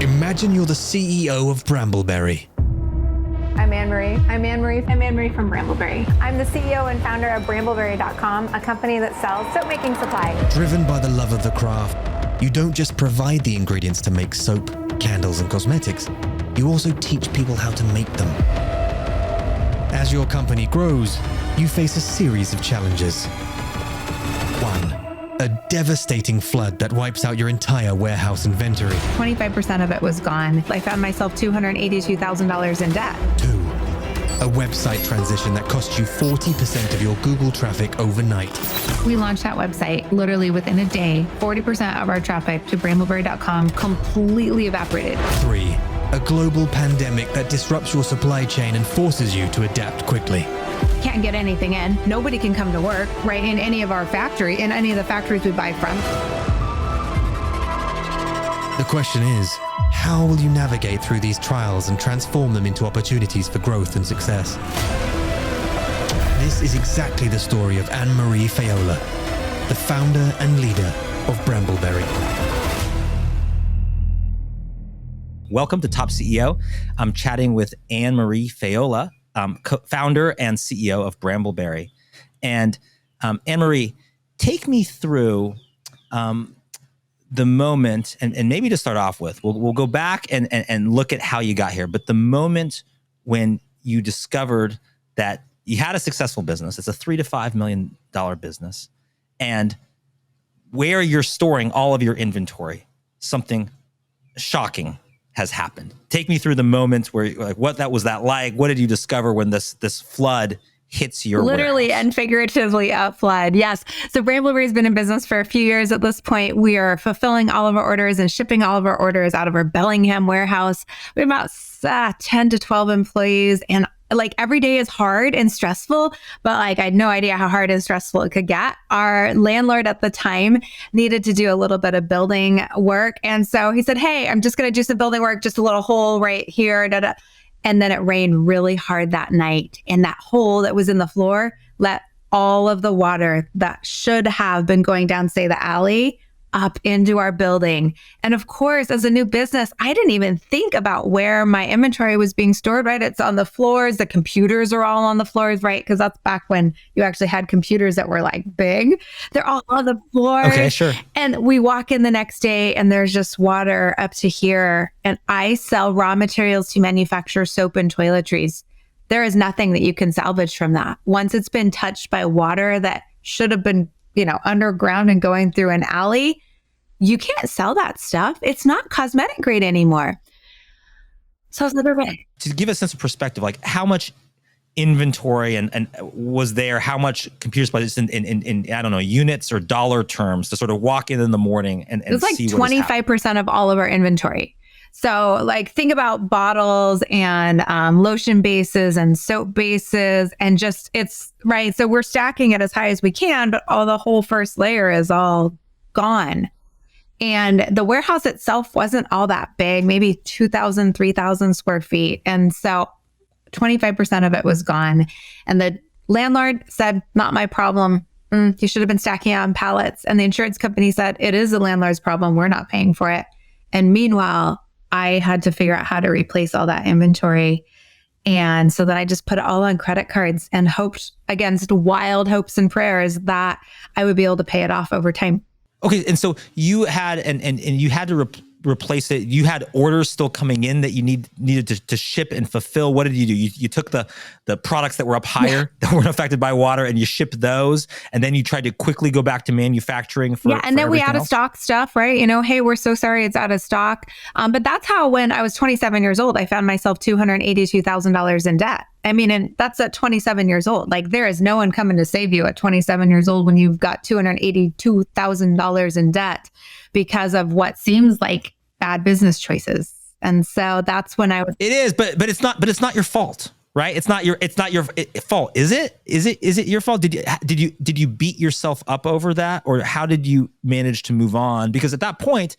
Imagine you're the CEO of Brambleberry. I'm Anne-Marie. I'm Anne-Marie. I'm Anne-Marie from Brambleberry. I'm the CEO and founder of Brambleberry.com, a company that sells soap making supply. Driven by the love of the craft, you don't just provide the ingredients to make soap, candles, and cosmetics. You also teach people how to make them. As your company grows, you face a series of challenges. 1. A devastating flood that wipes out your entire warehouse inventory. 25% of it was gone. I found myself $282,000 in debt. 2. A website transition that cost you 40% of your Google traffic overnight. We launched that website literally within a day. 40% of our traffic to Brambleberry.com completely evaporated. 3. A global pandemic that disrupts your supply chain and forces you to adapt quickly. Can't get anything in. Nobody can come to work, right, in any of the factories we buy from. The question is, how will you navigate through these trials and transform them into opportunities for growth and success? This is exactly the story of Anne-Marie Fayola, the founder and leader of Brambleberry. Welcome to Top CEO. I'm chatting with Anne-Marie Fayola, founder and CEO of Brambleberry. And Anne-Marie, take me through the moment, and maybe to start off with, we'll go back and look at how you got here. But the moment when you discovered that you had a successful business, it's a $3 to $5 million business, and where you're storing all of your inventory, something shocking has happened. Take me through the moment where, like, what that was like. What did you discover when this flood hits your literally warehouse? And figuratively a flood? Yes. So Brambleberry's been in business for a few years at this point. We are fulfilling all of our orders and shipping all of our orders out of our Bellingham warehouse. We have about 10 to 12 employees, and like every day is hard and stressful, but like I had no idea how hard and stressful it could get. Our landlord at the time needed to do a little bit of building work. And so he said, hey, I'm just going to do some building work, just a little hole right here. Da, da. And then it rained really hard that night. And that hole that was in the floor let all of the water that should have been going down, say, the alley, up into our building. And of course, as a new business, I didn't even think about where my inventory was being stored, right? It's on the floors. The computers are all on the floors, right? Because that's back when you actually had computers that were like big. They're all on the floors. Okay, sure. And we walk in the next day and there's just water up to here. And I sell raw materials to manufacture soap and toiletries. There is nothing that you can salvage from that. Once it's been touched by water that should have been, underground and going through an alley, you can't sell that stuff. It's not cosmetic grade anymore. So I was like, To give a sense of perspective, like how much inventory and was there, how much computer space in I don't know, units or dollar terms to sort of walk in the morning and it was like see what 25% of all of our inventory. So like think about bottles and lotion bases and soap bases and just it's right. So we're stacking it as high as we can, but the whole first layer is all gone. And the warehouse itself wasn't all that big, maybe 2,000, 3,000 square feet. And so 25% of it was gone. And the landlord said, not my problem. You should have been stacking it on pallets. And the insurance company said, it is the landlord's problem. We're not paying for it. And meanwhile, I had to figure out how to replace all that inventory. And so then I just put it all on credit cards and hoped against wild hopes and prayers that I would be able to pay it off over time. Okay, and so you had and you had to replace it. You had orders still coming in that you needed to ship and fulfill. What did you do? You took the products that were up higher that weren't affected by water and you shipped those, and then you tried to quickly go back to manufacturing for and then we out of stock stuff, right? Hey, we're so sorry, it's out of stock. But that's how when I was 27 years old, I found myself $282,000 in debt. I mean, and that's at 27 years old. Like there is no one coming to save you at 27 years old when you've got $282,000 in debt because of what seems like bad business choices. And so that's when I was. It is, but it's not your fault, right? It's not your fault, is it? Is it your fault? Did you beat yourself up over that, or how did you manage to move on? Because at that point,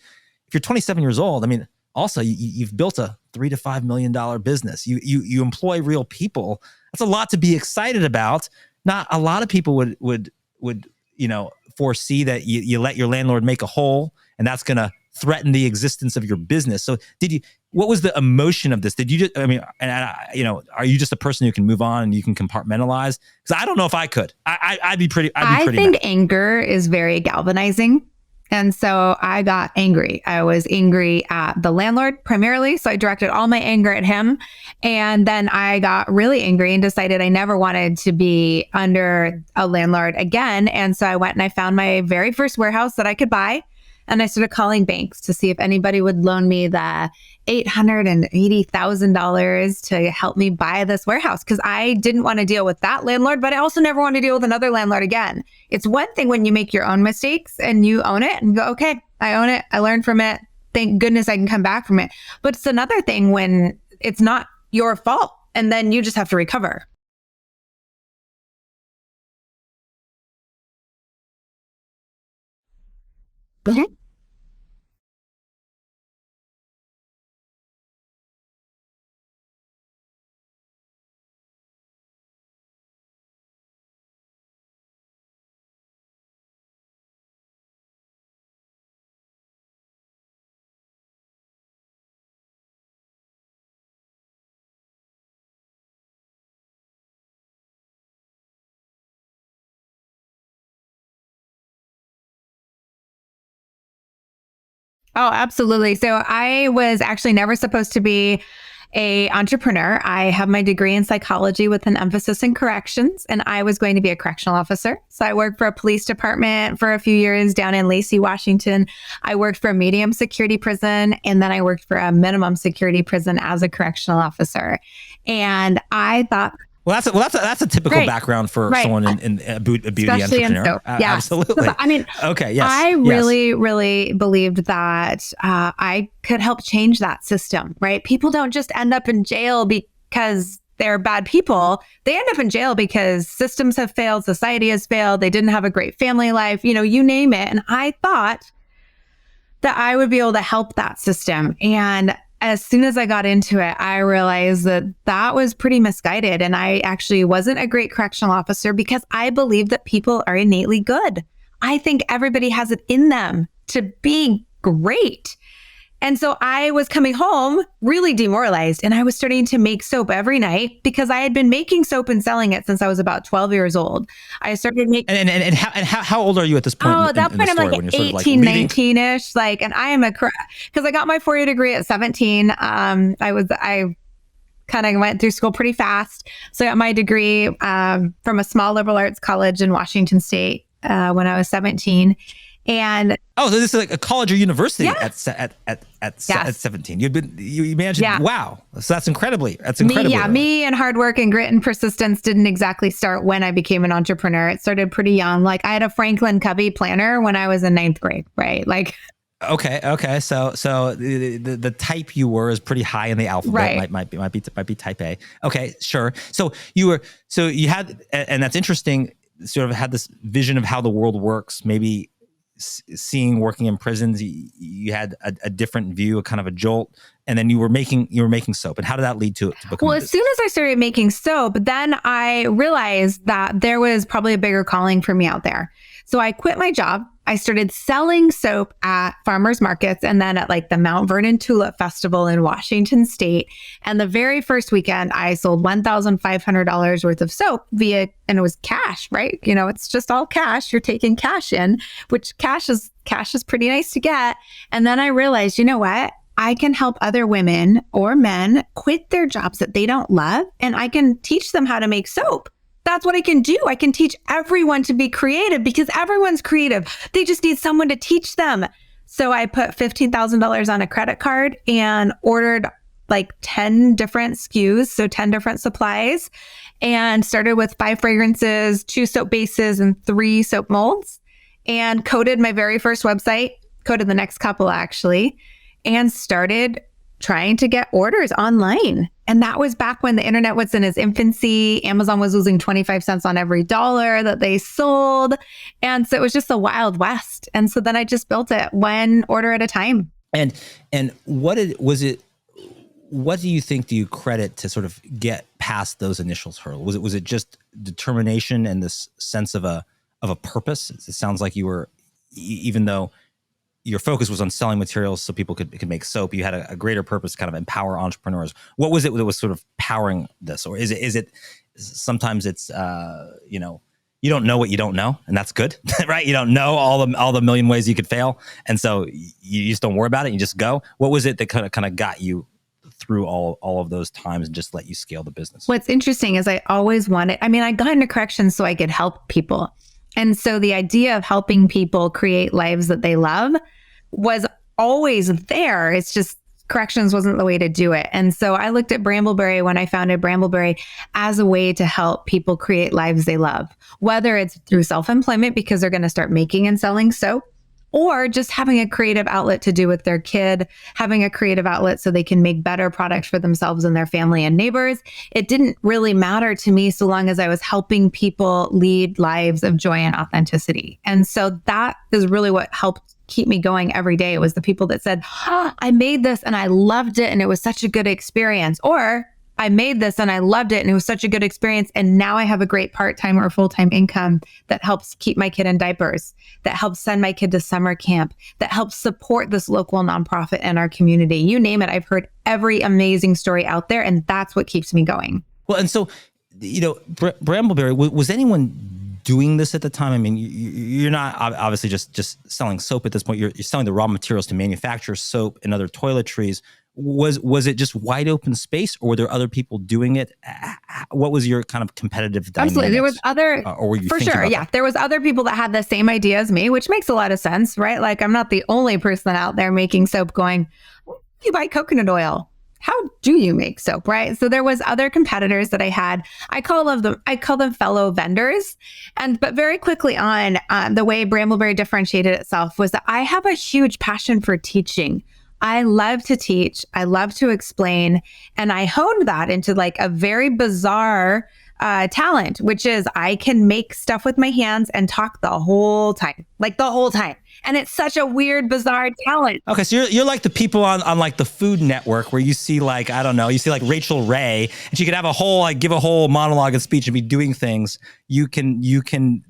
if you're 27 years old, I mean, also you've built a $3 to $5 million business. You employ real people. That's a lot to be excited about. Not a lot of people would foresee that you let your landlord make a hole, and that's gonna threaten the existence of your business. So what was the emotion of this? Did you just, are you just a person who can move on and you can compartmentalize? Because I don't know if I could. I'd be pretty I think mad. anger is very galvanizing. And so I got angry. I was angry at the landlord primarily. So I directed all my anger at him. And then I got really angry and decided I never wanted to be under a landlord again. And so I went and I found my very first warehouse that I could buy. And I started calling banks to see if anybody would loan me the $880,000 to help me buy this warehouse, because I didn't want to deal with that landlord, but I also never want to deal with another landlord again. It's one thing when you make your own mistakes and you own it and go, okay, I own it. I learned from it. Thank goodness I can come back from it. But it's another thing when it's not your fault and then you just have to recover. Okay. Oh, absolutely. So I was actually never supposed to be a entrepreneur. I have my degree in psychology with an emphasis in corrections, and I was going to be a correctional officer. So I worked for a police department for a few years down in Lacey, Washington. I worked for a medium security prison, and then I worked for a minimum security prison as a correctional officer. And I thought, Well, that's a typical background for someone in a beauty especially entrepreneur. Yeah. Absolutely. So, I mean, okay. Yes. I really, really believed that I could help change that system, right? People don't just end up in jail because they're bad people. They end up in jail because systems have failed, society has failed, they didn't have a great family life, you name it. And I thought that I would be able to help that system. And as soon as I got into it, I realized that was pretty misguided. And I actually wasn't a great correctional officer because I believe that people are innately good. I think everybody has it in them to be great. And so I was coming home really demoralized, and I was starting to make soap every night because I had been making soap and selling it since I was about 12 years old. I started making... And how old are you at this point? Oh, at that point, I'm like 18, 19-ish. And I am because I got my 4-year degree at 17. I kind of went through school pretty fast. So I got my degree from a small liberal arts college in Washington State when I was 17. And so this is like a college or university at 17. You managed. Yeah. Wow. So that's incredibly early. Me and hard work and grit and persistence didn't exactly start when I became an entrepreneur. It started pretty young. Like I had a Franklin Covey planner when I was in 9th grade, right? Like. Okay. So the type you were is pretty high in the alphabet. Right. Might be type A. Okay, sure. So you had, and that's interesting. Sort of had this vision of how the world works. Maybe working in prisons, you had a different view, a kind of a jolt, and then you were making soap. And how did that lead to becoming? Well, as soon as I started making soap, then I realized that there was probably a bigger calling for me out there. So I quit my job. I started selling soap at farmers markets and then at like the Mount Vernon Tulip Festival in Washington State. And the very first weekend, I sold $1,500 worth of soap and it was cash, right? It's just all cash. You're taking cash in, which cash is pretty nice to get. And then I realized, you know what? I can help other women or men quit their jobs that they don't love, and I can teach them how to make soap. That's what I can do. I can teach everyone to be creative because everyone's creative. They just need someone to teach them. So I put $15,000 on a credit card and ordered like 10 different SKUs, so 10 different supplies, and started with 5 fragrances, 2 soap bases, and 3 soap molds, and coded my very first website, coded the next couple actually, and started trying to get orders online. And that was back when the internet was in its infancy. Amazon was losing 25 cents on every dollar that they sold. And so it was just the Wild West. And so then I just built it 1 order at a time. And what do you credit to sort of get past those initial hurdles? Was it just determination and this sense of a purpose? It sounds like you were, even though your focus was on selling materials so people could make soap. You had a greater purpose to kind of empower entrepreneurs. What was it that was sort of powering this? Or is it sometimes it's, you don't know what you don't know, and that's good, right? You don't know all the million ways you could fail. And so you just don't worry about it. You just go. What was it that kind of got you through all of those times and just let you scale the business? What's interesting is I always wanted, I got into corrections so I could help people. And so the idea of helping people create lives that they love was always there. It's just corrections wasn't the way to do it. And so I looked at Brambleberry when I founded Brambleberry as a way to help people create lives they love, whether it's through self-employment because they're going to start making and selling soap, or just having a creative outlet to do with their kid, having a creative outlet so they can make better products for themselves and their family and neighbors. It didn't really matter to me so long as I was helping people lead lives of joy and authenticity. And so that is really what helped keep me going every day. It was the people that said, I made this and I loved it and it was such a good experience. Or I made this and I loved it and it was such a good experience. And now I have a great part-time or full-time income that helps keep my kid in diapers, that helps send my kid to summer camp, that helps support this local nonprofit in our community. You name it. I've heard every amazing story out there, and that's what keeps me going. Well, and so, Brambleberry, was anyone doing this at the time? I mean, you're not obviously just selling soap at this point. You're selling the raw materials to manufacture soap and other toiletries. Was it just wide open space, or were there other people doing it? What was your kind of competitive dynamics? Absolutely. There was other, or were you for sure. Yeah. That? There was other people that had the same idea as me, which makes a lot of sense, right? Like I'm not the only person out there making soap going, you buy coconut oil. How do you make soap, right? So there was other competitors that I had. I call them fellow vendors. But very quickly on, the way Brambleberry differentiated itself was that I have a huge passion for teaching. I love to teach. I love to explain. And I honed that into like a very bizarre talent, which is I can make stuff with my hands and talk the whole time. And it's such a weird, bizarre talent. Okay, so you're like the people on like the Food Network where you see like, I don't know, you see like Rachel Ray, and she could have a whole, like give a whole monologue and speech and be doing things. You can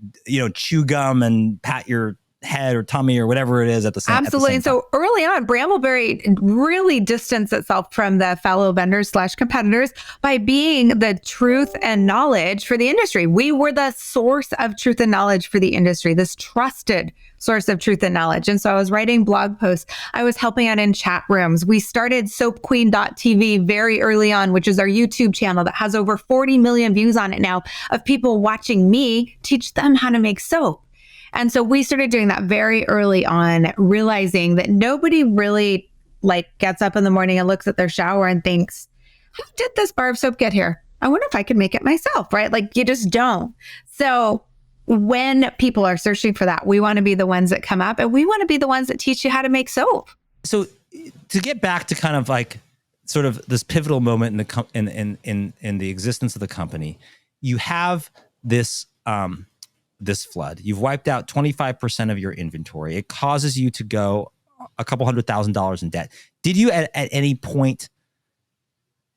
chew gum and pat your head or tummy or whatever it is at the same time. Absolutely. And so early on, Brambleberry really distanced itself from the fellow vendors / competitors by being the truth and knowledge for the industry. We were the source of truth and knowledge for the industry, this trusted source of truth and knowledge. And so I was writing blog posts. I was helping out in chat rooms. We started soapqueen.tv very early on, which is our YouTube channel that has over 40 million views on it now of people watching me teach them how to make soap. And so we started doing that very early on, realizing that nobody really like gets up in the morning and looks at their shower and thinks, how did this bar of soap get here? I wonder if I could make it myself, right? Like you just don't. So when people are searching for that, we want to be the ones that come up and we want to be the ones that teach you how to make soap. So to get back to kind of like sort of this pivotal moment in the existence of the company, you have this this flood. You've wiped out 25% of your inventory. It causes you to go a couple $100,000 in debt. Did you at any point,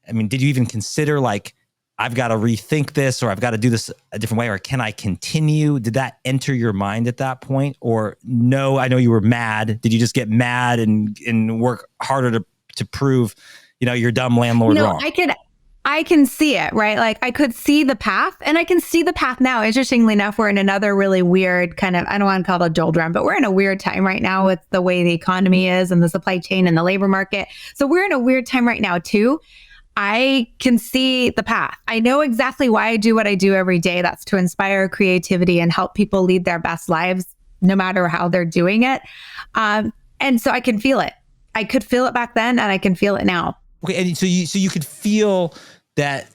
did you even consider like, I've got to rethink this, or I've got to do this a different way, or can I continue? Did that enter your mind at that point? Or no, I know you were mad. Did you just get mad and work harder to prove, your dumb landlord wrong? I can see it, right? Like I could see the path, and I can see the path now. Interestingly enough, we're in another really weird kind of, I don't want to call it a doldrum, but we're in a weird time right now with the way the economy is and the supply chain and the labor market. So we're in a weird time right now too. I can see the path. I know exactly why I do what I do every day. That's to inspire creativity and help people lead their best lives, no matter how they're doing it. And so I can feel it. I could feel it back then, and I can feel it now. Okay, and so you could feel that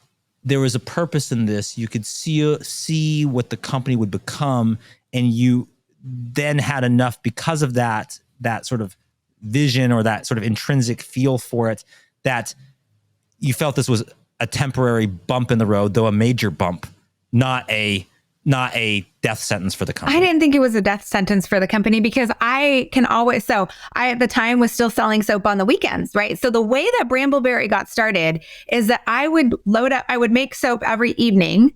there was a purpose in this. You could see what the company would become, and you then had enough because of that sort of vision or that sort of intrinsic feel for it, that you felt this was a temporary bump in the road, though a major bump, not a death sentence for the company. I didn't think it was a death sentence for the company because I at the time was still selling soap on the weekends, right? So the way that Brambleberry got started is that I would make soap every evening,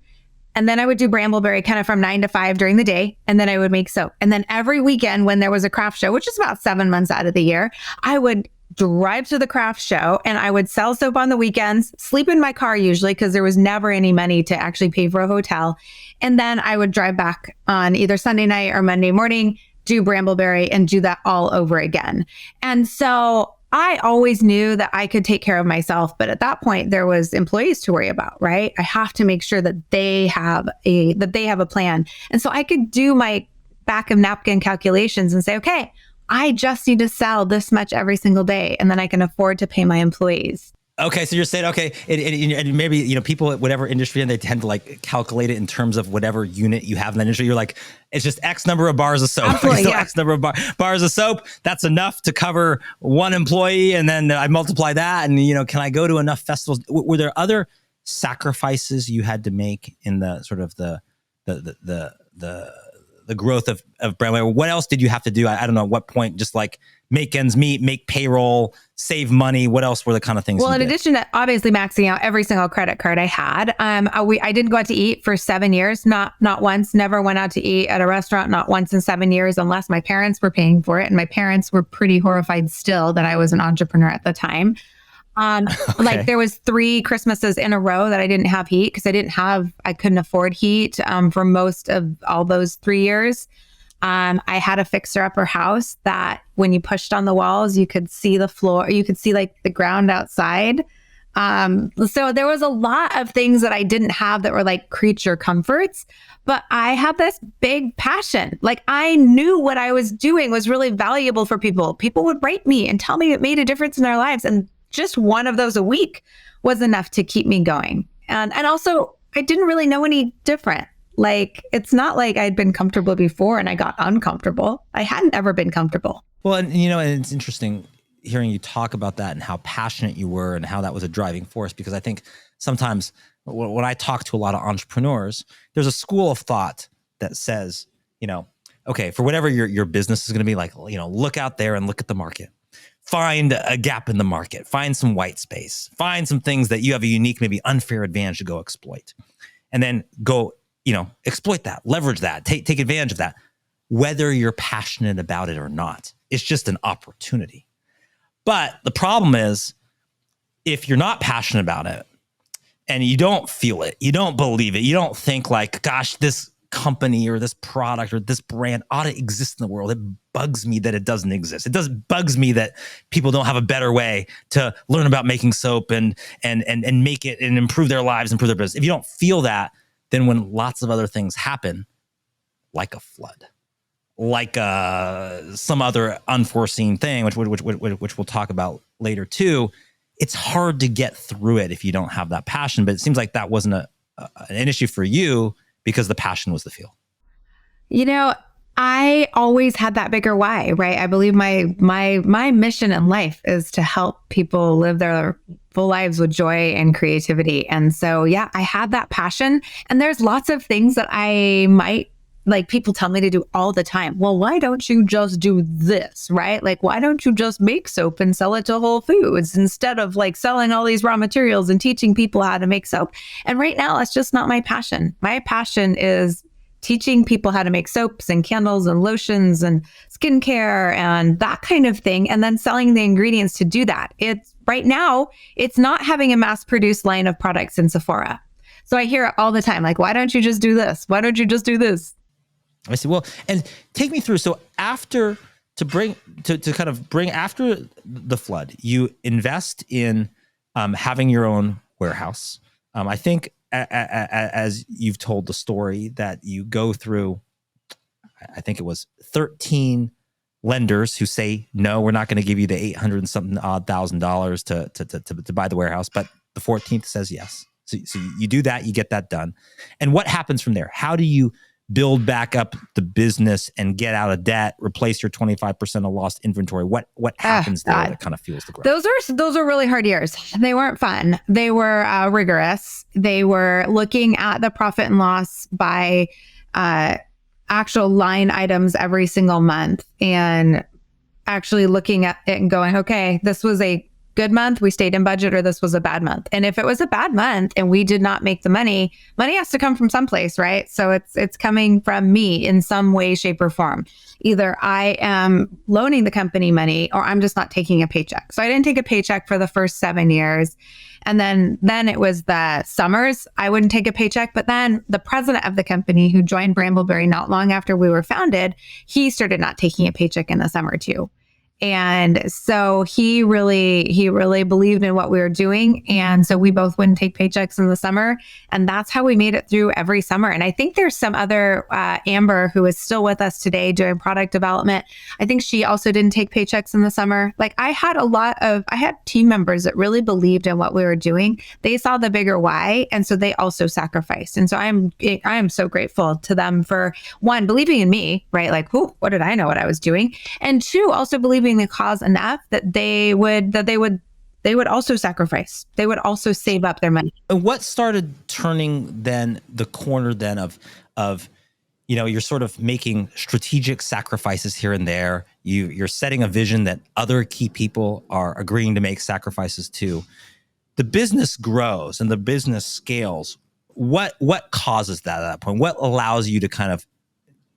And then I would do Brambleberry kind of from 9 to 5 during the day. And then I would make soap. And then every weekend when there was a craft show, which is about 7 months out of the year, I would drive to the craft show and I would sell soap on the weekends, sleep in my car usually because there was never any money to actually pay for a hotel. And then I would drive back on either Sunday night or Monday morning, do Brambleberry and do that all over again. And so I always knew that I could take care of myself. But at that point, there was employees to worry about, right? I have to make sure that they have a plan. And so I could do my back of napkin calculations and say, okay, I just need to sell this much every single day, and then I can afford to pay my employees. Okay, so you're saying, okay, and maybe, people at whatever industry, and they tend to like calculate it in terms of whatever unit you have in that industry. You're like, it's just X number of bars of soap. Absolutely, so yeah. X number of bars of soap, that's enough to cover one employee, and then I multiply that, and can I go to enough festivals? Were there other sacrifices you had to make in the sort of the growth of Bramble? What else did you have to do? I don't know at what point, just like make ends meet, make payroll, save money. What else were the kind of things? Well, in addition to obviously maxing out every single credit card I had, I didn't go out to eat for 7 years, not once, never went out to eat at a restaurant, not once in 7 years, unless my parents were paying for it. And my parents were pretty horrified still that I was an entrepreneur at the time. Okay. Like there was 3 Christmases in a row that I didn't have heat because I couldn't afford heat for most of all those 3 years. I had a fixer-upper house that when you pushed on the walls, you could see the floor, you could see like the ground outside. So there was a lot of things that I didn't have that were like creature comforts, but I had this big passion. Like I knew what I was doing was really valuable for people. People would write me and tell me it made a difference in their lives. And just one of those a week was enough to keep me going. And also I didn't really know any different. Like, it's not like I'd been comfortable before and I got uncomfortable. I hadn't ever been comfortable. Well, and and it's interesting hearing you talk about that and how passionate you were and how that was a driving force, because I think sometimes when I talk to a lot of entrepreneurs, there's a school of thought that says, okay, for whatever your business is going to be like, look out there and look at the market. Find a gap in the market, find some white space, find some things that you have a unique, maybe unfair advantage to go exploit, and then go, exploit that, leverage that, take advantage of that, whether you're passionate about it or not. It's just an opportunity. But the problem is, if you're not passionate about it and you don't feel it, you don't believe it, you don't think like, gosh, this company or this product or this brand ought to exist in the world. It bugs me that it doesn't exist. It bugs me that people don't have a better way to learn about making soap and make it and improve their lives, improve their business. If you don't feel that, then when lots of other things happen, like a flood, like some other unforeseen thing, which we'll talk about later too, it's hard to get through it if you don't have that passion. But it seems like that wasn't an issue for you, because the passion was the fuel. I always had that bigger why, right? I believe my mission in life is to help people live their full lives with joy and creativity. And so, yeah, I had that passion. And there's lots of things that I might, like, people tell me to do all the time. Well, why don't you just do this, right? Like, why don't you just make soap and sell it to Whole Foods instead of like selling all these raw materials and teaching people how to make soap? And right now, it's just not my passion. My passion is teaching people how to make soaps and candles and lotions and skincare and that kind of thing, and then selling the ingredients to do that. It's right now, it's not having a mass-produced line of products in Sephora. So I hear it all the time, like, why don't you just do this? Why don't you just do this? I see. Well, and take me through. So after after the flood, you invest in having your own warehouse. I think as you've told the story that you go through, I think it was 13 lenders who say, no, we're not going to give you the $800 and something odd $1,000 to buy the warehouse. But the 14th says yes. So you do that, you get that done. And what happens from there? How do you build back up the business and get out of debt, replace your 25% of lost inventory? What happens there that kind of fuels the growth? Those are really hard years. They weren't fun. They were rigorous. They were looking at the profit and loss by actual line items every single month and actually looking at it and going, okay, this was a good month, we stayed in budget, or this was a bad month. And if it was a bad month and we did not make the money has to come from someplace, right? So it's coming from me in some way, shape, or form. Either I am loaning the company money or I'm just not taking a paycheck. So I didn't take a paycheck for the first 7 years. And then it was the summers I wouldn't take a paycheck. But then the president of the company, who joined Brambleberry not long after we were founded, he started not taking a paycheck in the summer too. And so he really believed in what we were doing. And so we both wouldn't take paychecks in the summer. And that's how we made it through every summer. And I think there's some other, Amber, who is still with us today doing product development. I think she also didn't take paychecks in the summer. Like I had team members that really believed in what we were doing. They saw the bigger why. And so they also sacrificed. And so I am so grateful to them for, one, believing in me, right? Like, what did I know what I was doing? And two, also believing the cause enough that they would also sacrifice. They would also save up their money. And what started turning then the corner then of you're sort of making strategic sacrifices here and there. You're setting a vision that other key people are agreeing to make sacrifices to. The business grows and the business scales. What causes that at that point? What allows you to kind of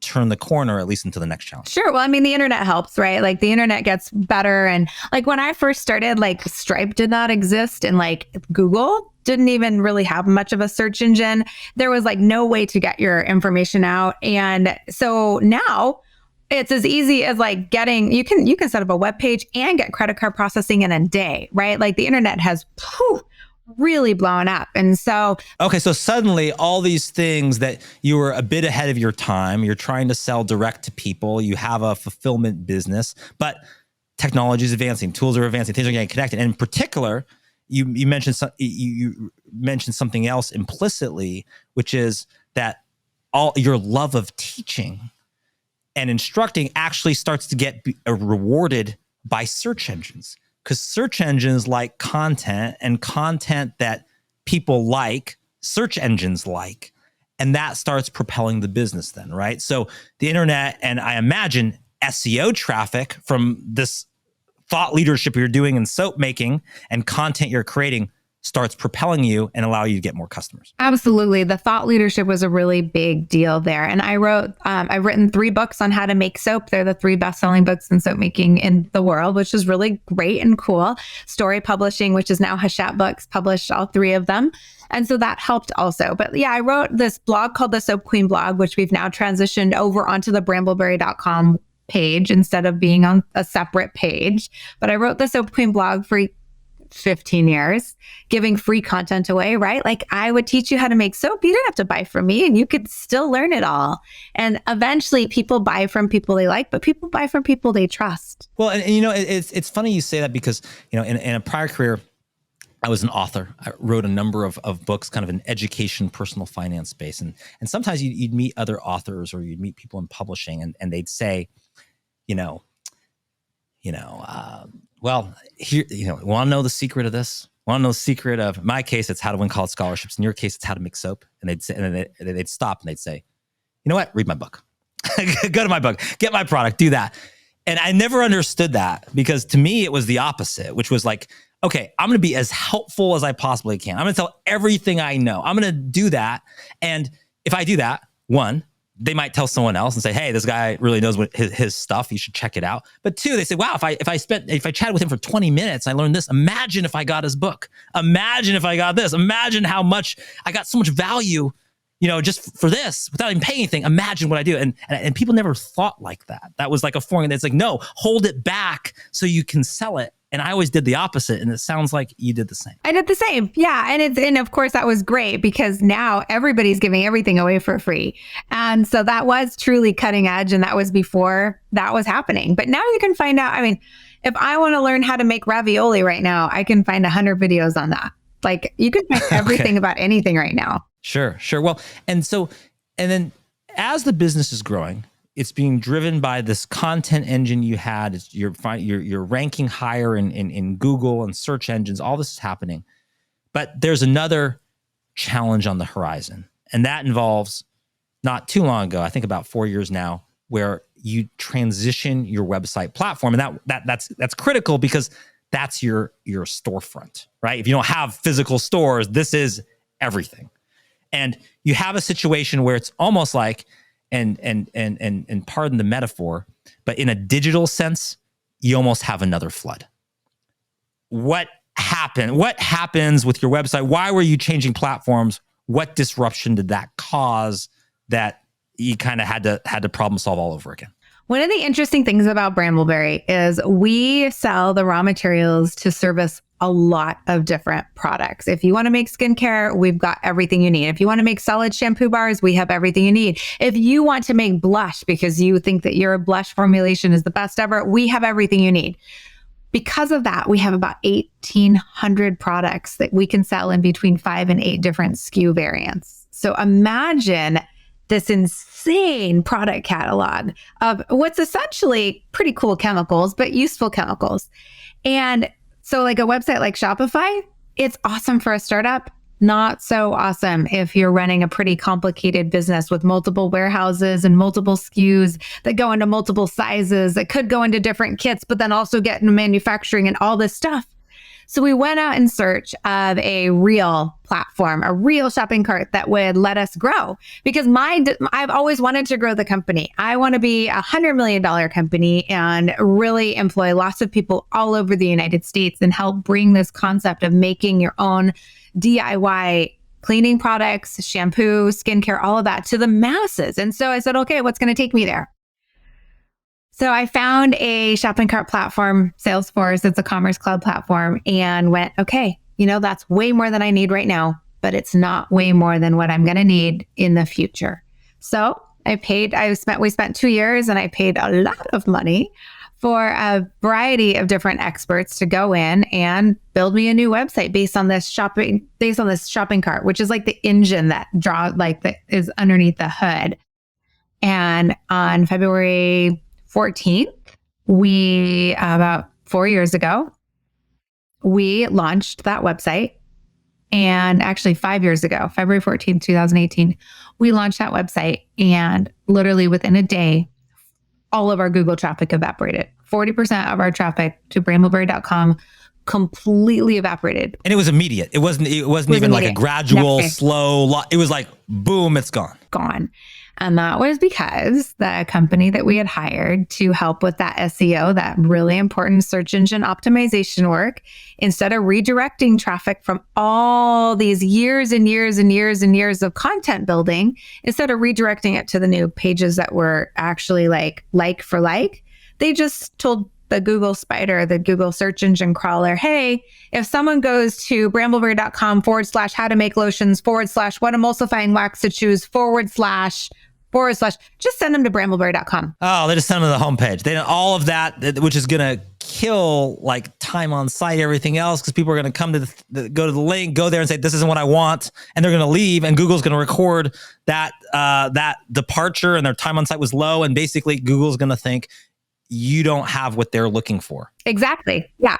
turn the corner, at least into the next challenge? Sure. Well, I mean, the internet helps, right? Like the internet gets better. And like when I first started, like Stripe did not exist and like Google didn't even really have much of a search engine. There was like no way to get your information out. And so now it's as easy as like you can set up a web page and get credit card processing in a day, right? Like the internet has really blown up. And so, okay, so suddenly all these things that you were a bit ahead of your time, you're trying to sell direct to people, you have a fulfillment business, but technology is advancing, tools are advancing, things are getting connected. And in particular, you mentioned you mentioned something else implicitly, which is that all your love of teaching and instructing actually starts to get rewarded by search engines. Because search engines like content, and content that people like, search engines like, and that starts propelling the business then, right? So the internet, and I imagine SEO traffic from this thought leadership you're doing in soap making and content you're creating starts propelling you and allow you to get more customers. Absolutely. The thought leadership was a really big deal there. And I've written 3 books on how to make soap. They're the 3 best-selling books in soap making in the world, which is really great and cool. Story Publishing, which is now Hachette Books, published all 3 of them. And so that helped also. But yeah, I wrote this blog called the Soap Queen blog, which we've now transitioned over onto the brambleberry.com page instead of being on a separate page. But I wrote the Soap Queen blog for 15 years, giving free content away, right? Like I would teach you how to make soap. You didn't have to buy from me and you could still learn it all. And eventually people buy from people they like, but people buy from people they trust. Well, and it's funny you say that because, in a prior career, I was an author. I wrote a number of books, kind of an education, personal finance space. And sometimes you'd meet other authors or you'd meet people in publishing and they'd say, well, here, want to know the secret of this? Want to know the secret of, in my case, it's how to win college scholarships. In your case, it's how to make soap. And they'd say, and then they'd stop and they'd say, you know what? Read my book. Go to my book. Get my product. Do that. And I never understood that because to me, it was the opposite, which was like, okay, I'm going to be as helpful as I possibly can. I'm going to tell everything I know. I'm going to do that. And if I do that, one, they might tell someone else and say, hey, this guy really knows what his stuff. You should check it out. But 2, they say, wow, if I chatted with him for 20 minutes, I learned this. Imagine if I got his book. Imagine if I got this. Imagine how much I got so much value, just for this without even paying anything. Imagine what I do. And people never thought like that. That was like a formula. It's like, no, hold it back so you can sell it. And I always did the opposite. And it sounds like you did the same. I did the same. Yeah. And of course that was great because now everybody's giving everything away for free. And so that was truly cutting edge. And that was before that was happening. But now you can find out, if I want to learn how to make ravioli right now, I can find 100 videos on that. Like you can find everything about anything right now. Sure. Well, and then as the business is growing, it's being driven by this content engine you had. You're ranking higher in Google and search engines. All this is happening. But there's another challenge on the horizon. And that involves not too long ago, I think about 4 years now, where you transition your website platform. And that's critical because that's your storefront, right? If you don't have physical stores, this is everything. And you have a situation where it's almost like, and pardon the metaphor, but in a digital sense, you almost have another flood. What happened? What happens with your website? Why were you changing platforms? What disruption did that cause that you kind of had to problem solve all over again? One of the interesting things about Brambleberry is we sell the raw materials to service a lot of different products. If you want to make skincare, we've got everything you need. If you want to make solid shampoo bars, we have everything you need. If you want to make blush because you think that your blush formulation is the best ever, we have everything you need. Because of that, we have about 1,800 products that we can sell in between 5 and 8 different SKU variants. So imagine this insane product catalog of what's essentially pretty cool chemicals, but useful chemicals. And so like a website like Shopify, it's awesome for a startup, not so awesome if you're running a pretty complicated business with multiple warehouses and multiple SKUs that go into multiple sizes, that could go into different kits, but then also get into manufacturing and all this stuff. So we went out in search of a real platform, a real shopping cart that would let us grow. Because I've always wanted to grow the company. I want to be a $100 million company and really employ lots of people all over the United States and help bring this concept of making your own DIY cleaning products, shampoo, skincare, all of that to the masses. And so I said, okay, what's going to take me there? So I found a shopping cart platform, Salesforce. It's a commerce cloud platform, and went, okay, that's way more than I need right now, but it's not way more than what I'm going to need in the future. So we spent 2 years and I paid a lot of money for a variety of different experts to go in and build me a new website based on this shopping cart, which is like the engine that is underneath the hood. And on February 14th, about 4 years ago, we launched that website. And actually 5 years ago, February 14th, 2018, we launched that website. And literally within a day, all of our Google traffic evaporated. 40% of our traffic to brambleberry.com completely evaporated. And it was immediate. It wasn't even immediate. Like a gradual, slow, it was like, boom, it's gone. Gone. And that was because the company that we had hired to help with that SEO, that really important search engine optimization work, instead of redirecting traffic from all these years and years and years and years of content building, instead of redirecting it to the new pages that were actually like for like, they just told the Google Spider, the Google search engine crawler, hey, if someone goes to brambleberry.com /how to make lotions / what emulsifying wax to choose / just send them to brambleberry.com. Oh, they just send them to the homepage. They all of that, which is going to kill like time on site, everything else, because people are going to come to go to the link, go there and say, this isn't what I want. And they're going to leave, and Google's going to record that departure, and their time on site was low. And basically Google's going to think you don't have what they're looking for. Exactly. Yeah.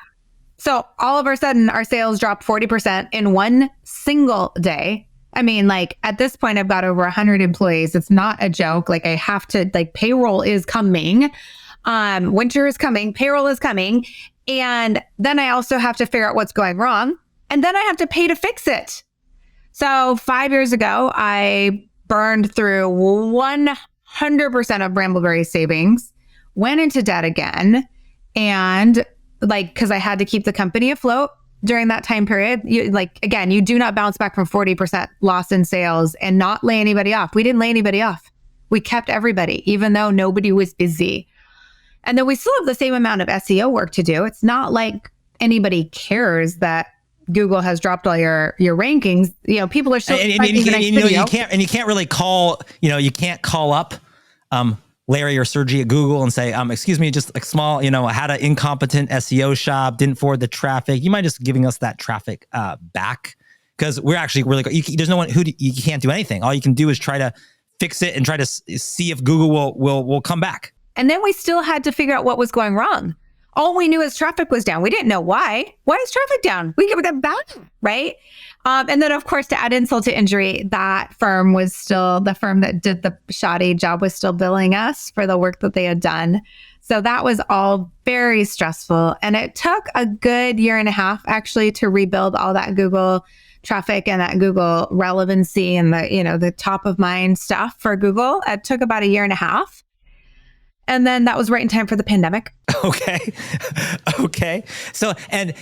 So all of a sudden our sales dropped 40% in one single day. I mean, like at this point, I've got over 100 employees. It's not a joke. Like I have to, payroll is coming. Winter is coming. Payroll is coming. And then I also have to figure out what's going wrong. And then I have to pay to fix it. So 5 years ago, I burned through 100% of Brambleberry savings, went into debt again. And because I had to keep the company afloat during that time period. You do not bounce back from 40% loss in sales and not lay anybody off. We didn't lay anybody off. We kept everybody, even though nobody was busy. And then we still have the same amount of SEO work to do. It's not like anybody cares that Google has dropped all your rankings. People are still finding the next video. You can't really call, you can't call up Larry or Sergey at Google and say, excuse me, just like small, I had an incompetent SEO shop, didn't forward the traffic. You mind just giving us that traffic back? Because we're actually really, there's no one you can't do anything. All you can do is try to fix it and try to see if Google will come back. And then we still had to figure out what was going wrong. All we knew is traffic was down. We didn't know why. Why is traffic down? We got back, right? And then, of course, to add insult to injury, that firm was still, the firm that did the shoddy job was still billing us for the work that they had done. So that was all very stressful. And it took a good year and a half actually to rebuild all that Google traffic and that Google relevancy and the top of mind stuff for Google. It took about a year and a half. And then that was right in time for the pandemic. Okay. Okay. So, and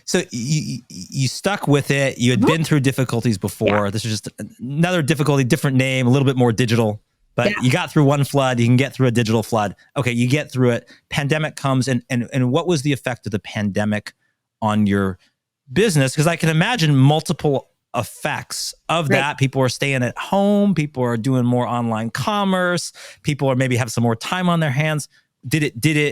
so you stuck with it. You had been through difficulties before. Yeah. This is just another difficulty, different name, a little bit more digital, but you got through one flood. You can get through a digital flood. Okay. You get through it. Pandemic comes and what was the effect of the pandemic on your business? Because I can imagine multiple effects of that. People are staying at home. People are doing more online commerce. People are maybe have some more time on their hands.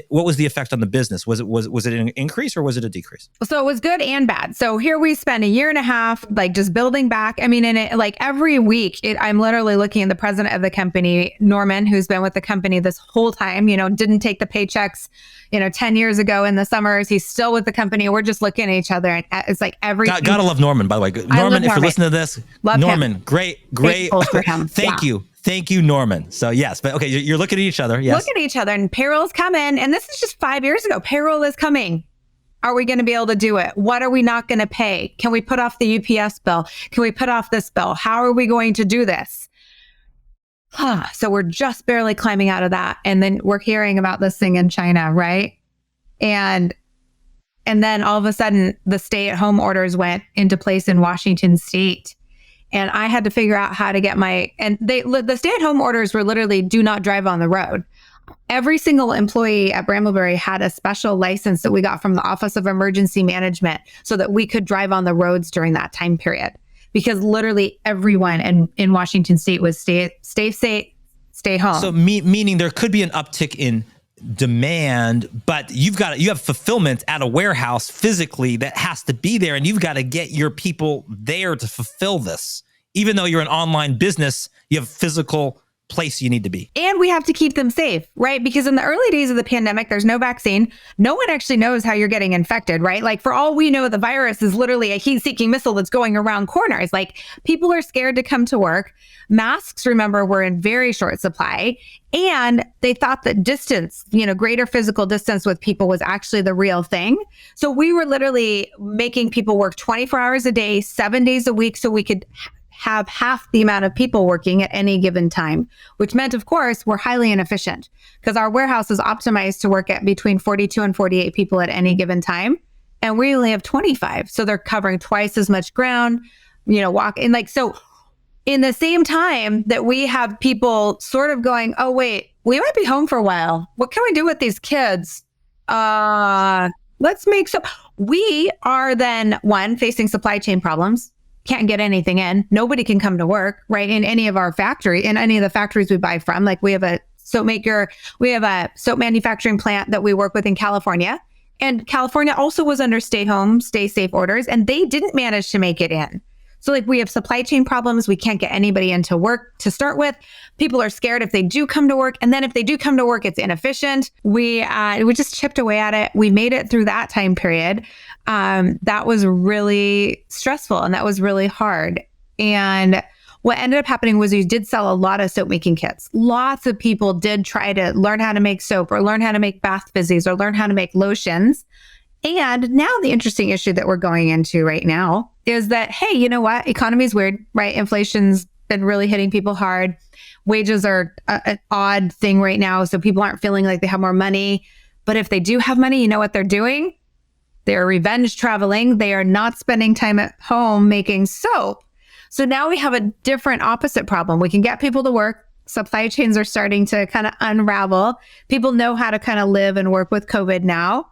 What was the effect on the business? Was it an increase or was it a decrease? So it was good and bad. So here we spent a year and a half, like just building back. I mean, like every week, I'm literally looking at the president of the company, Norman, who's been with the company this whole time, didn't take the paychecks, 10 years ago in the summers. He's still with the company. We're just looking at each other. And it's like every... Gotta love Norman, by the way. Norman, if you're listening to this, love Norman, him. great. For him. Thank you, Norman. So yes, but okay, you're looking at each other. Yes. Look at each other and payroll's coming. And this is just 5 years ago. Payroll is coming. Are we going to be able to do it? What are we not going to pay? Can we put off the UPS bill? Can we put off this bill? How are we going to do this? So we're just barely climbing out of that. And then we're hearing about this thing in China, right? And then all of a sudden the stay-at-home orders went into place in Washington State. And I had to figure out how to get the stay-at-home orders were literally do not drive on the road. Every single employee at Brambleberry had a special license that we got from the Office of Emergency Management so that we could drive on the roads during that time period. Because literally everyone in Washington State was stay safe, stay home. So meaning there could be an uptick in demand, but you have fulfillment at a warehouse physically that has to be there, and you've got to get your people there to fulfill this. Even though you're an online business, you have physical place you need to be. And we have to keep them safe, right? Because in the early days of the pandemic, there's no vaccine. No one actually knows how you're getting infected, right? Like for all we know, the virus is literally a heat-seeking missile that's going around corners. Like people are scared to come to work. Masks, remember, were in very short supply. And they thought that distance, greater physical distance with people was actually the real thing. So we were literally making people work 24 hours a day, 7 days a week, so we could have half the amount of people working at any given time, which meant, of course, we're highly inefficient because our warehouse is optimized to work at between 42 and 48 people at any given time. And we only have 25. So they're covering twice as much ground, so in the same time that we have people sort of going, oh, wait, we might be home for a while. What can we do with these kids? Let's make we are then facing supply chain problems. Can't get anything in. Nobody can come to work, right? In any of the factories we buy from. Like we have a soap manufacturing plant that we work with in California. And California also was under stay home, stay safe orders, and they didn't manage to make it in. So like we have supply chain problems. We can't get anybody into work to start with. People are scared if they do come to work. And then if they do come to work, it's inefficient. We just chipped away at it. We made it through that time period. That was really stressful and that was really hard. And what ended up happening was we did sell a lot of soap making kits. Lots of people did try to learn how to make soap or learn how to make bath fizzies or learn how to make lotions. And now the interesting issue that we're going into right now is that, hey, you know what? Economy is weird, right? Inflation's been really hitting people hard. Wages are an odd thing right now. So people aren't feeling like they have more money. But if they do have money, you know what they're doing? They're revenge traveling. They are not spending time at home making soap. So now we have a different opposite problem. We can get people to work. Supply chains are starting to kind of unravel. People know how to kind of live and work with COVID now,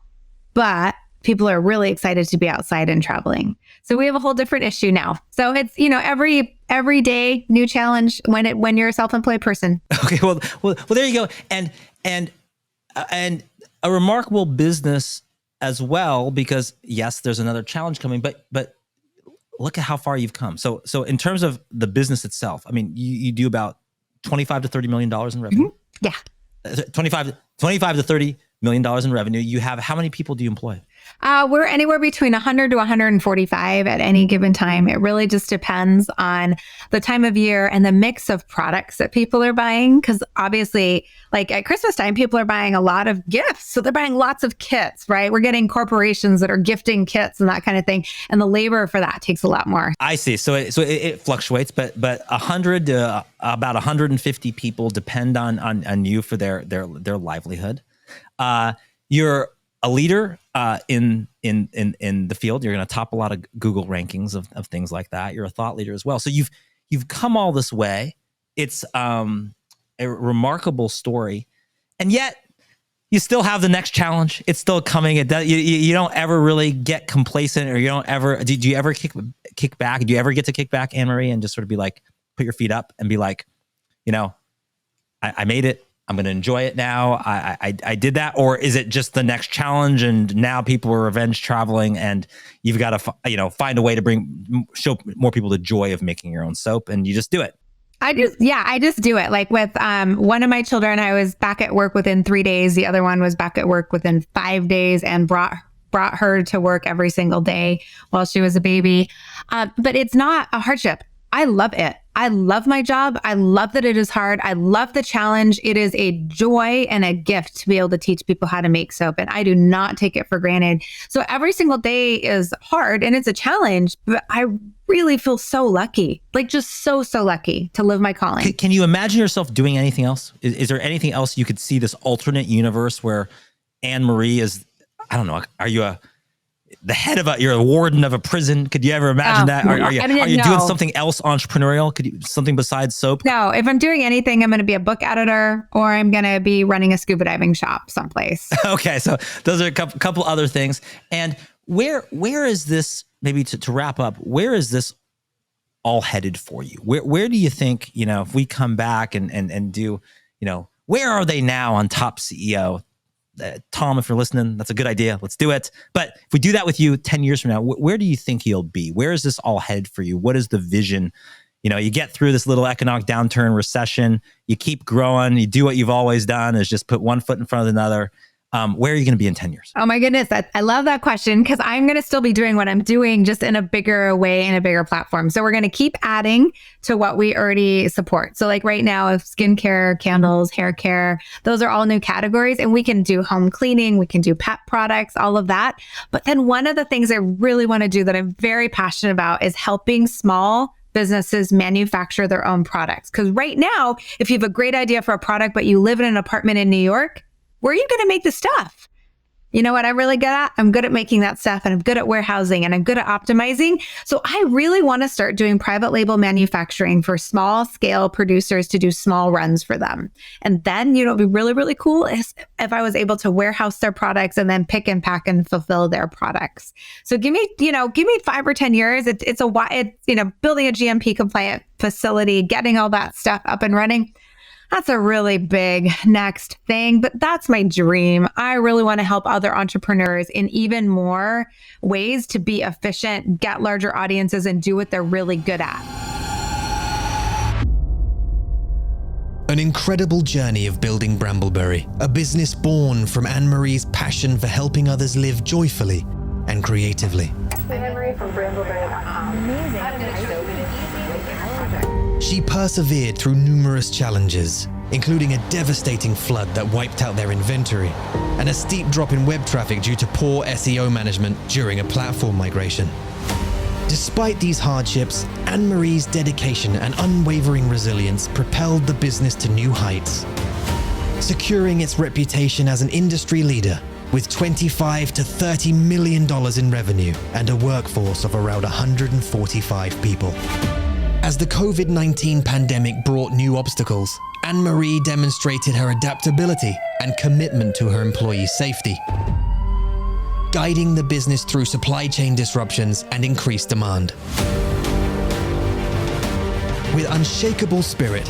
but people are really excited to be outside and traveling. So we have a whole different issue now. So it's, every day, new challenge when you're a self-employed person. Okay. Well, there you go. And a remarkable business as well, because yes, there's another challenge coming, but look at how far you've come. So in terms of the business itself, I mean, you do about $25 to $30 million in revenue. Mm-hmm. Yeah. 25 to $30 million in revenue. You have, how many people do you employ? We're anywhere between 100 to 145 at any given time. It really just depends on the time of year and the mix of products that people are buying. Because obviously, like at Christmas time, people are buying a lot of gifts. So they're buying lots of kits, right? We're getting corporations that are gifting kits and that kind of thing. And the labor for that takes a lot more. I see. So it fluctuates, but 100 to about 150 people depend on you for their livelihood. You're a leader in the field. You're going to top a lot of Google rankings of things like that. You're a thought leader as well. So you've come all this way. It's a remarkable story, and yet you still have the next challenge. It's still coming. You don't ever really get complacent, or you don't ever. Do you ever kick back? Do you ever get to kick back, Anne-Marie, and just sort of be like, put your feet up and be like, I made it. I'm going to enjoy it now. I did that. Or is it just the next challenge and now people are revenge traveling and you've got to, find a way to show more people the joy of making your own soap, and you just do it? I just do it. Like with one of my children, I was back at work within 3 days. The other one was back at work within 5 days, and brought her to work every single day while she was a baby. But it's not a hardship. I love it. I love my job. I love that it is hard. I love the challenge. It is a joy and a gift to be able to teach people how to make soap. And I do not take it for granted. So every single day is hard and it's a challenge, but I really feel so lucky, like just so lucky to live my calling. Can you imagine yourself doing anything else? Is there anything else you could see, this alternate universe where Anne-Marie is, I don't know, are you you're a warden of a prison? Could you ever imagine that? Are you doing something else entrepreneurial? Something besides soap? No, if I'm doing anything, I'm going to be a book editor, or I'm going to be running a scuba diving shop someplace. Okay. So those are a couple other things. And where is this, maybe to wrap up, where is this all headed for you? Where do you think, if we come back and do, where are they now on Top CEO? Tom, if you're listening, that's a good idea. Let's do it. But if we do that with you 10 years from now, where do you think you'll be? Where is this all headed for you? What is the vision? You get through this little economic downturn, recession, you keep growing, you do what you've always done, is just put one foot in front of another. Where are you going to be in 10 years? Oh my goodness. I love that question, because I'm going to still be doing what I'm doing, just in a bigger way, in a bigger platform. So we're going to keep adding to what we already support. So like right now, skincare, candles, hair care, those are all new categories, and we can do home cleaning, we can do pet products, all of that. But then one of the things I really want to do that I'm very passionate about is helping small businesses manufacture their own products. Because right now, if you have a great idea for a product, but you live in an apartment in New York, where are you going to make the stuff? You know what I'm really good at? I'm good at making that stuff, and I'm good at warehousing, and I'm good at optimizing. So I really want to start doing private label manufacturing for small scale producers to do small runs for them. And then, it'd be really, really cool if I was able to warehouse their products and then pick and pack and fulfill their products. So give me 5 or 10 years. It's building a GMP compliant facility, getting all that stuff up and running. That's a really big next thing, but that's my dream. I really want to help other entrepreneurs in even more ways to be efficient, get larger audiences, and do what they're really good at. An incredible journey of building Brambleberry, a business born from Anne-Marie's passion for helping others live joyfully and creatively. Anne-Marie from Brambleberry.com. Amazing. She persevered through numerous challenges, including a devastating flood that wiped out their inventory and a steep drop in web traffic due to poor SEO management during a platform migration. Despite these hardships, Anne-Marie's dedication and unwavering resilience propelled the business to new heights, securing its reputation as an industry leader with $25 to $30 million in revenue and a workforce of around 145 people. As the COVID-19 pandemic brought new obstacles, Anne-Marie demonstrated her adaptability and commitment to her employees' safety, guiding the business through supply chain disruptions and increased demand. With unshakable spirit,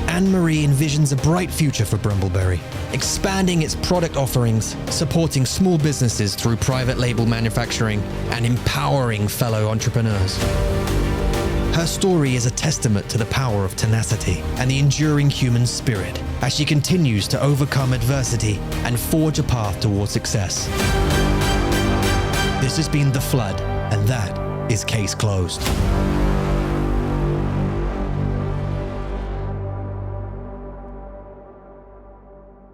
Anne-Marie envisions a bright future for Brambleberry, expanding its product offerings, supporting small businesses through private label manufacturing, and empowering fellow entrepreneurs. Her story is a testament to the power of tenacity and the enduring human spirit as she continues to overcome adversity and forge a path towards success. This has been The Flood, and that is case closed.